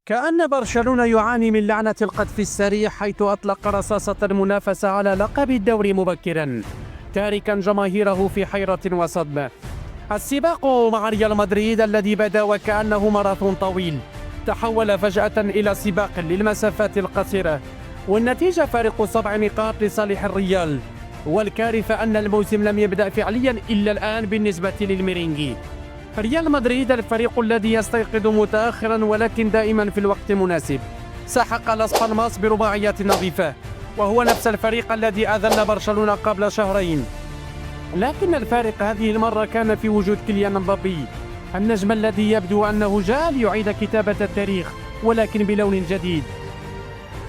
كأن برشلونة يعاني من لعنة القذف السريع، حيث أطلق رصاصة المنافسة على لقب الدوري مبكرا، تاركا جماهيره في حيرة وصدمة. السباق مع ريال مدريد الذي بدا وكأنه ماراثون طويل تحول فجأة إلى سباق للمسافات القصيرة، والنتيجة فارق 7 نقاط لصالح الريال. والكارثة أن الموسم لم يبدأ فعليا إلا الآن بالنسبة للميرينجي. ريال مدريد الفريق الذي يستيقظ متأخرا ولكن دائما في الوقت المناسب، سحق لاس بالماس برباعية نظيفة، وهو نفس الفريق الذي أذل برشلونة قبل شهرين. لكن الفارق هذه المرة كان في وجود كيليان مبابي، النجم الذي يبدو أنه جاء ليعيد كتابة التاريخ ولكن بلون جديد.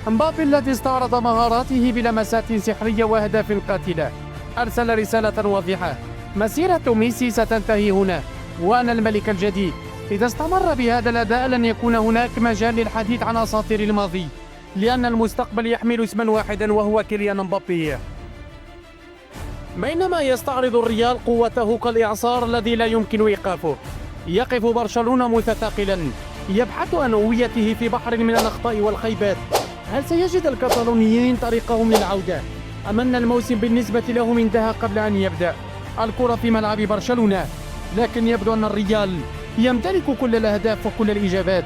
مبابي الذي استعرض مهاراته بلمسات سحرية وأهداف قاتلة أرسل رسالة واضحة: مسيرة ميسي ستنتهي هنا، وأنا الملك الجديد. إذا استمر بهذا الأداء لن يكون هناك مجال للحديث عن أساطير الماضي، لأن المستقبل يحمل اسما واحدا وهو كيليان مبابي. بينما يستعرض الريال قوته كالإعصار الذي لا يمكن إيقافه، يقف برشلونة متثاقلا يبحث عن هويته في بحر من الأخطاء والخيبات. هل سيجد الكتالونيين طريقهم للعودة، أم أن الموسم بالنسبة لهم انتهى قبل أن يبدأ؟ الكرة في ملعب برشلونة، لكن يبدو أن الريال يمتلك كل الأهداف وكل الإجابات.